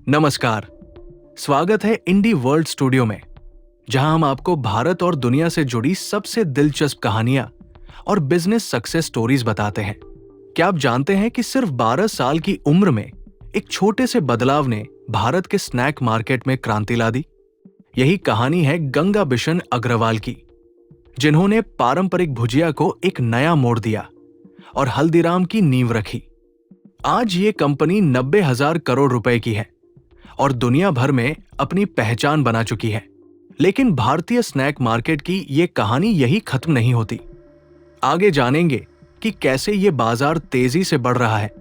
नमस्कार। स्वागत है इंडी वर्ल्ड स्टूडियो में, जहां हम आपको भारत और दुनिया से जुड़ी सबसे दिलचस्प कहानियां और बिजनेस सक्सेस स्टोरीज बताते हैं। क्या आप जानते हैं कि सिर्फ 12 साल की उम्र में एक छोटे से बदलाव ने भारत के स्नैक मार्केट में क्रांति ला दी? यही कहानी है गंगा बिशन अग्रवाल की, जिन्होंने पारंपरिक भुजिया को एक नया मोड़ दिया और हल्दीराम की नींव रखी। आज ये कंपनी 90,000 करोड़ रुपए की है और दुनिया भर में अपनी पहचान बना चुकी है। लेकिन भारतीय स्नैक मार्केट की ये कहानी यही खत्म नहीं होती। आगे जानेंगे कि कैसे ये बाजार तेजी से बढ़ रहा है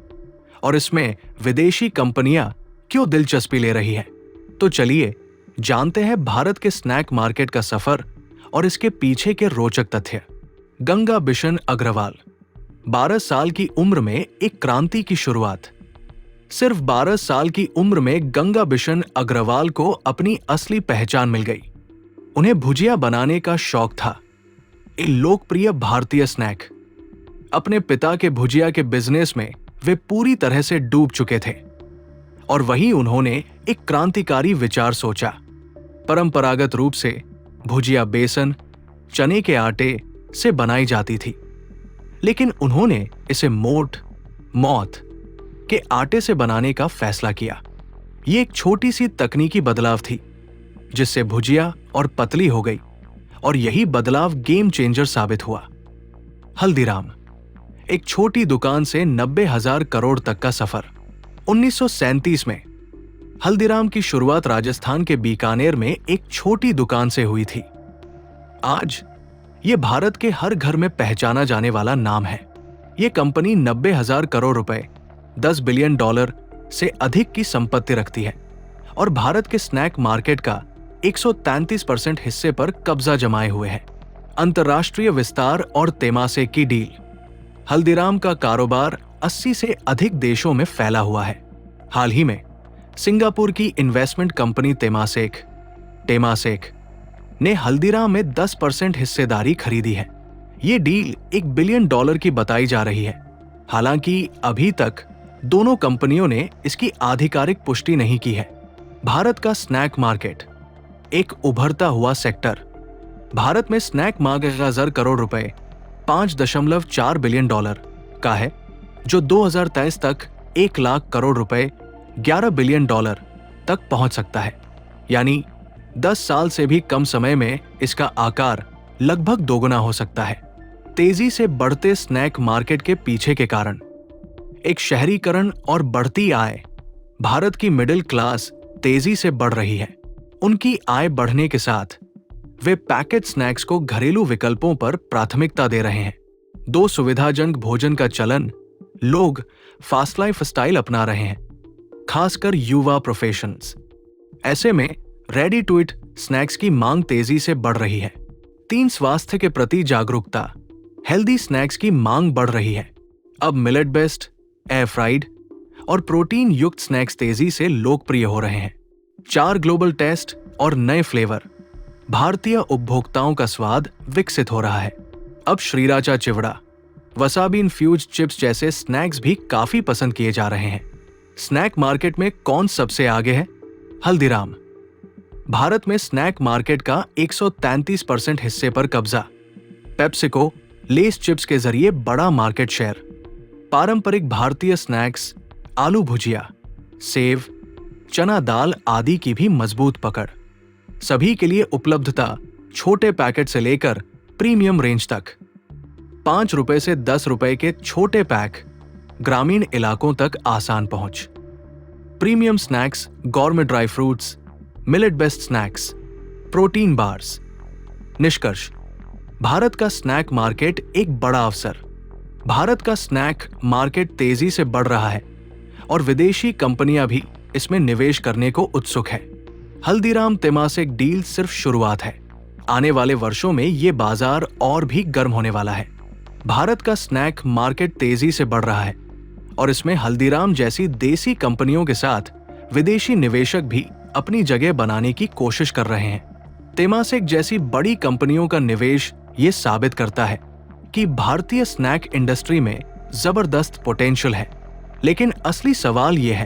और इसमें विदेशी कंपनियां क्यों दिलचस्पी ले रही हैं। तो चलिए जानते हैं भारत के स्नैक मार्केट का सफर और इसके पीछे के रोचक तथ्य। गंगा बिशन अग्रवाल, 12 साल की उम्र में एक क्रांति की शुरुआत। सिर्फ 12 साल की उम्र में गंगा बिशन अग्रवाल को अपनी असली पहचान मिल गई। उन्हें भुजिया बनाने का शौक था, एक लोकप्रिय भारतीय स्नैक। अपने पिता के भुजिया के बिजनेस में वे पूरी तरह से डूब चुके थे और वहीं उन्होंने एक क्रांतिकारी विचार सोचा। परंपरागत रूप से भुजिया बेसन, चने के आटे से बनाई जाती थी, लेकिन उन्होंने इसे मौत के आटे से बनाने का फैसला किया। ये एक छोटी सी तकनीकी बदलाव थी, जिससे भुजिया और पतली हो गई और यही बदलाव गेम चेंजर साबित हुआ। हल्दीराम, एक छोटी दुकान से 90,000 करोड़ तक का सफर। 1937 में हल्दीराम की शुरुआत राजस्थान के बीकानेर में एक छोटी दुकान से हुई थी। आज ये भारत के हर घर में पहचाना जाने वाला नाम है। ये कंपनी 90,000 करोड़ रुपए, $10 बिलियन से अधिक की संपत्ति रखती है और भारत के स्नैक मार्केट का 133% हिस्से पर कब्जा जमाए हुए है। अंतर्राष्ट्रीय विस्तार और तेमासेक की डील। हल्दीराम का कारोबार 80 से अधिक देशों में फैला हुआ है। हाल ही में सिंगापुर की इन्वेस्टमेंट कंपनी टेमासेक ने हल्दीराम में 10% हिस्सेदारी खरीदी है। ये डील $1 बिलियन की बताई जा रही है। हालांकि अभी तक दोनों कंपनियों ने इसकी आधिकारिक पुष्टि नहीं की है। भारत का स्नैक मार्केट एक उभरता हुआ सेक्टर। भारत में स्नैक मार्केट का $1,000 करोड़ रुपए, $5.4 बिलियन का है, जो 2023 तक 1 लाख करोड़ रुपए, $11 बिलियन तक पहुंच सकता है। यानी 10 साल से भी कम समय में इसका आकार लगभग दोगुना हो सकता है। तेजी से बढ़ते स्नैक मार्केट के पीछे के कारण एक शहरीकरण और बढ़ती आय। भारत की मिडिल क्लास तेजी से बढ़ रही है। उनकी आय बढ़ने के साथ वे पैकेट स्नैक्स को घरेलू विकल्पों पर प्राथमिकता दे रहे हैं। 2 सुविधाजनक भोजन का चलन, लोग फास्ट लाइफ स्टाइल अपना रहे हैं, खासकर युवा प्रोफेशनल्स। ऐसे में रेडी टू ईट स्नैक्स की मांग तेजी से बढ़ रही है। 3 स्वास्थ्य के प्रति जागरूकता। हेल्दी स्नैक्स की मांग बढ़ रही है। अब मिलेट बेस्ड, एयर फ्राइड और प्रोटीन युक्त स्नैक्स तेजी से लोकप्रिय हो रहे हैं। 4 ग्लोबल टेस्ट और नए फ्लेवर। भारतीय उपभोक्ताओं का स्वाद विकसित हो रहा है। अब श्रीराचा चिवड़ा, वसाबी इन्फ्यूज्ड चिप्स जैसे स्नैक्स भी काफी पसंद किए जा रहे हैं। स्नैक मार्केट में कौन सबसे आगे है? हल्दीराम। भारत में स्नैक मार्केट का 133% हिस्से पर कब्जा। पेप्सिको, लेस चिप्स के जरिए बड़ा मार्केट शेयर। पारंपरिक भारतीय स्नैक्स, आलू भुजिया, सेव, चना दाल आदि की भी मजबूत पकड़। सभी के लिए उपलब्धता, छोटे पैकेट से लेकर प्रीमियम रेंज तक। ₹5 से ₹10 के छोटे पैक, ग्रामीण इलाकों तक आसान पहुंच। Premium snacks, gourmet dry fruits, millet based snacks, protein bars. निष्कर्ष, भारत का स्नैक मार्केट एक बड़ा अवसर। भारत का स्नैक मार्केट तेजी से बढ़ रहा है और विदेशी कंपनियां भी इसमें निवेश करने को उत्सुक है। हल्दीराम तेमासेक डील सिर्फ शुरुआत है। आने वाले वर्षों में ये बाजार और भी गर्म होने वाला है। भारत का स्नैक मार्केट तेजी से बढ़ रहा है और इसमें हल्दीराम जैसी देसी कंपनियों के साथ विदेशी निवेशक भी अपनी जगह बनाने की कोशिश कर रहे हैं। तेमासेक जैसी बड़ी कंपनियों का निवेश ये साबित करता है कि भारतीय स्नैक इंडस्ट्री में जबरदस्त पोटेंशियल है। लेकिन असली सवाल यह है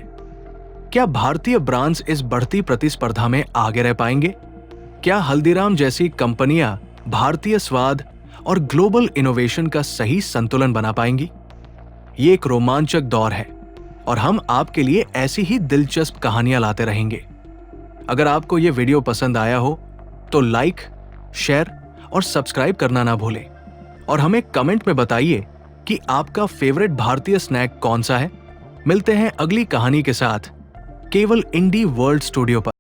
क्या भारतीय ब्रांड्स इस बढ़ती प्रतिस्पर्धा में आगे रह पाएंगे? क्या हल्दीराम जैसी कंपनियां भारतीय स्वाद और ग्लोबल इनोवेशन का सही संतुलन बना पाएंगी? ये एक रोमांचक दौर है और हम आपके लिए ऐसी ही दिलचस्प कहानियां लाते रहेंगे। अगर आपको ये वीडियो पसंद आया हो तो लाइक, शेयर और सब्सक्राइब करना ना भूलें और हमें कमेंट में बताइए कि आपका फेवरेट भारतीय स्नैक कौन सा है। मिलते हैं अगली कहानी के साथ केवल इंडी वर्ल्ड स्टूडियो पर।